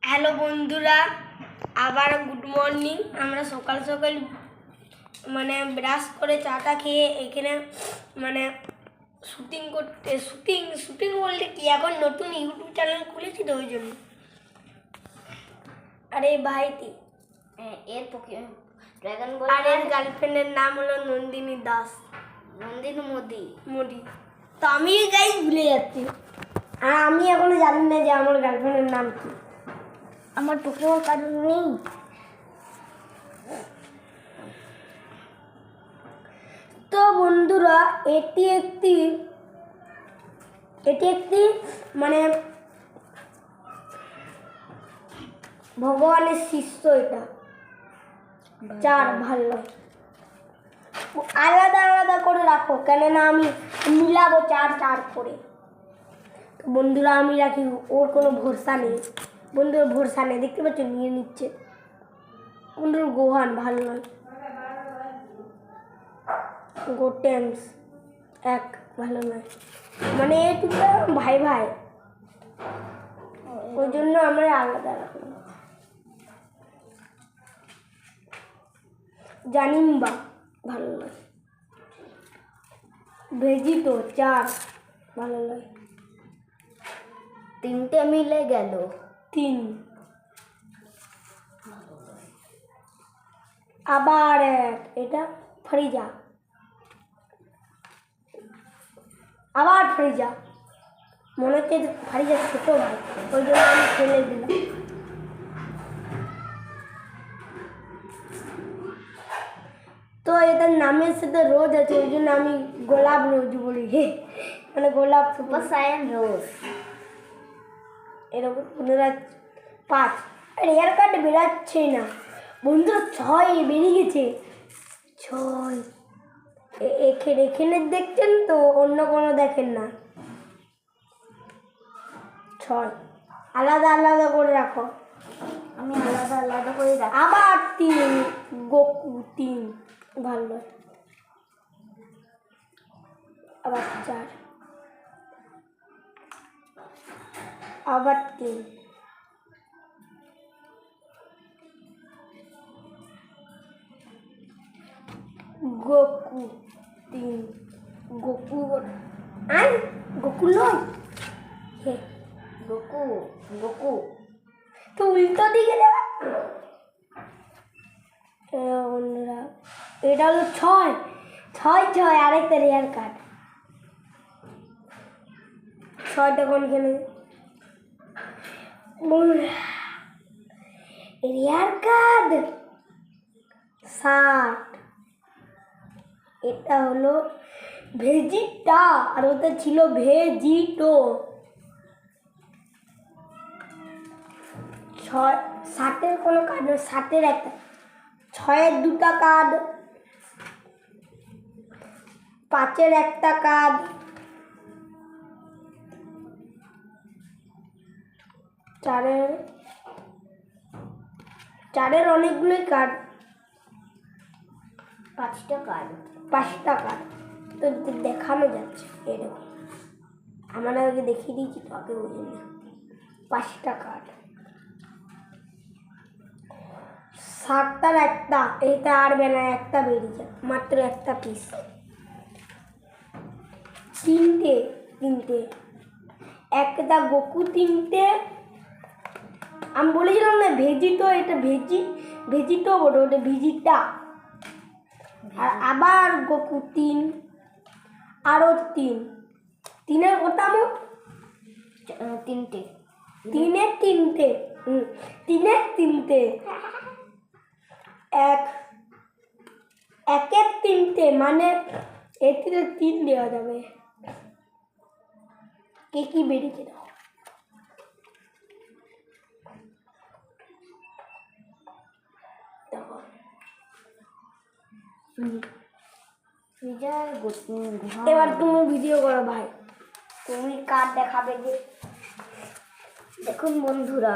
Hello বন্ধুরা, আবার good morning. আমরা সকাল সকাল ব্রাশ করে চাটা খেয়ে এখানে শুটিং করতে শুটিং বলতে কি, এখন নতুন ইউটিউব চ্যানেল খুলেছি তো ওই জন্য। আরে ভাইটি এর ড্রাগন বল আর এর গার্লফ্রেন্ডের নাম হলো নন্দিনী দাস। নন্দিনী মোদি। তো আমি গাইজ ভুলে যাচ্ছি, আর আমি এখনো জানি না যে আমার গার্লফ্রেন্ডের নাম কি। আমার পোকেমন কার্ড নেই। তো বন্ধুরা, এটি একটি ভগবানের শিষ্য। এটা চার ভালো আলাদা আলাদা করে রাখো, কেননা আমি মিলাবো চার চার করে। তো বন্ধুরা, আমি রাখি, ওর কোনো ভরসা নেই। বন্ধুর ভরসা নেই, দেখতে পাচ্ছ নিয়ে নিচ্ছে। বন্ধুর গোহান ভালো নয়। গোটেন্স এক ভালো নয়, এটুকু ভাই ভাই, ওই জন্য আমরা আলাদা রাখলাম। জানিম্বা ভালো নয়। ভেজিটো চার ভালো নয়। তিনটে মিলে গেল তিন। আবার এক, এটা ফ্রিজা। আবার ফ্রিজা, মনে হচ্ছে ফ্রিজা ছোট ভাই, ওই জন্য আমি ফেলে দিলাম। তো এটার নামের সাথে রোজ আছে, ওই জন্য আমি গোলাপ রোজ বলি। গোলাপ সুপার সায়ান রোজ। এরকম পনেরো পাঁচ। আর হেয়ার কাট বেরাচ্ছেই না বন্ধু। ছয় বেরিয়ে গেছে, ছয়। এখানে দেখছেন তো, অন্য কোনো দেখেন না। ছয় আলাদা আলাদা করে রাখো। আমি আলাদা আলাদা করে রাখি। আবার তিন, গোকু তিন ভালো। আবার চার, আবার তিন, গোকু তিন। গোকু গোকু নয়, গোকু তো উল্টো দিকে যাবে। বন্ধুরা, এটা হলো ছয় ছয় ছয়, আরেকটা রেয়ার কার্ড। ছয়টা কোন খেলে রেয়ার কার্ড 60। এটা হলো ভেজিটা, আর ওটা ছিল ভেজিটো। 60-এর কোনো কার্ড নয়, 60-এর একটা। 6-এর দুটা কার্ড, 5-এর একটা কার্ড, 4-এর অনেকগুলোই কার্ড। 5টা কার্ড, 5টা কার্ড তো দেখানো যাচ্ছে। এরকম আমরা আগে দেখিয়ে দিয়েছি তো, আগে ওই জন্য 5টা কার্ড। 7টার একটা, এটা আর বেলা একটা বেরিয়ে যায়, মাত্র একটা পিস। তিনটে একটা গোকু, তিনটে। আমি বলেছিলাম না ভেজিটো, এটা ভেজিটো বলো, ওটা ভিজিটা। আর আবার গোকু তিন, আরও তিন। তিনের কথা মোট তিনটে। তিনের তিনটে একের তিনটে, এর থেকে 3 দেওয়া যাবে। কে কি বেরিয়েছে দাও। এবার তুমি ভিডিও করো ভাই, তুমি কার্ড দেখাবে যে। দেখুন বন্ধুরা,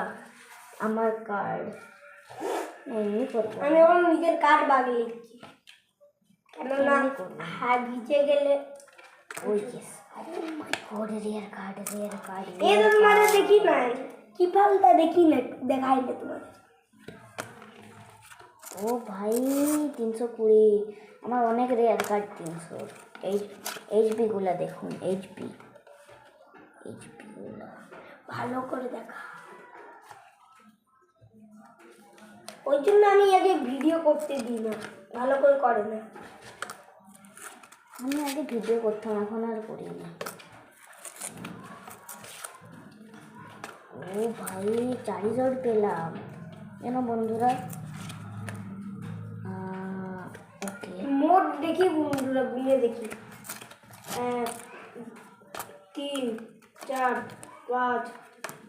আমার কার্ড। আমি এখন নিজের কার্ড বাগিয়ে লিখছি, কেননা ভিজে গেলে ওই রেয়ার কার্ড এই তো দেখি নাই। কি ফালটা দেখি না, দেখাই না তোমাদের। ও ভাই 320, আমার অনেক রেয়ার কার্ড 300। এইচপিগুলো দেখুন, এইচপিগুলো ভালো করে দেখা, ওই জন্য আমি আগে ভিডিও করতে দিই না, ভালো করে করে না। আমি আগে ভিডিও করতাম, এখন আর করি না। ও ভাই 4 পেলাম কেন বন্ধুরা? ওকে, মোট দেখি বন্ধুরা, গুনে দেখি। 1 3 4 5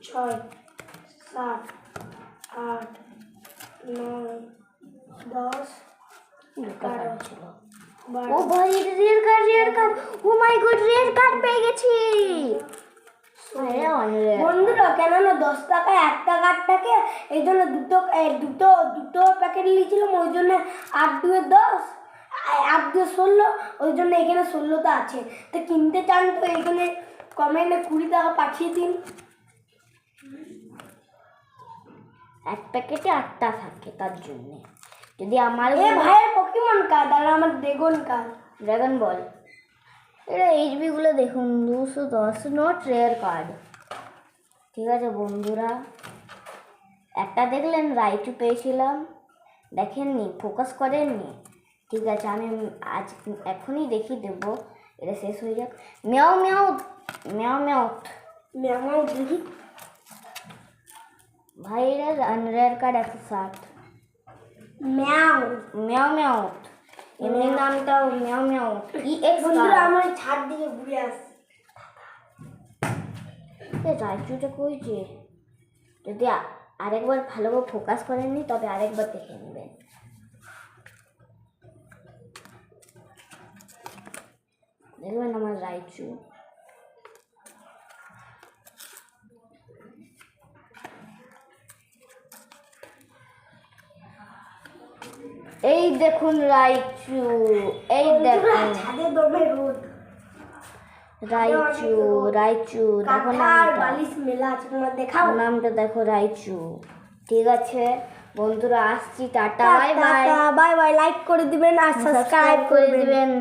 6 7 8 9 10 কার্ড ছিল। ও 12। ভাই রেয়ার কার্ড, ও মাই গড, রেয়ার কার্ড পেয়ে গেছি। বন্ধুরা কেননা 10 টাকায় একটা কার্ড থাকে, এই জন্য দুটো প্যাকেট নিয়েছিলাম, ওই জন্য 8 2 10, 8 2 16, ওই জন্য এখানে 16টা আছে। তো কিনতে চান তো এখানে কমেন্টে 20 টাকা পাঠিয়ে দিন। এক প্যাকেটে 8টা থাকে, তার জন্য যদি আমার ভাইয়ের পকিমন কার্ড আর আমার ড্রাগন কার্ড, ড্রাগন বল, এটা এইচবিগুলো দেখুন 210 নট রেয়ার কার্ড। ঠিক আছে বন্ধুরা, একটা দেখলেন রাইটু পেয়েছিলাম, দেখেননি, ফোকাস করেননি। ঠিক আছে, আমি আজ এখনই দেখিয়ে দেবো, এটা শেষ হয়ে যাক। মেয়াও মেয়াও মেয়াও মেয়াও মেমাও দেখি। ভাই এটা আনরেয়ার কার্ড 160। ম্যাও মেয়াও মেয়াও, এমনি নামটাও মেয়াও মেয়াও। EX বন্ধুরা আমার ছাদ দিকে ঘুরে আসছে। রাইচুটা কইছে, যদি আরেকবার ভালো করে ফোকাস করেননি তবে আরেকবার দেখে নেবেন। দেখবেন আমার রাইচু। এই দেখুন রাইচু, এই দেখুন ছাদে দমে রোদ, রাইচু, রাইচু দেখো কাঁথার নামটা, বালিশ মেলা আছে, তোমার দেখাও। নামটা দেখো রাইচু। ঠিক আছে বন্ধুরা, আসছি, tata, bye bye. Bye bye, like করে দিবেন আর সাবস্ক্রাইব করে করবেন। দিবেন।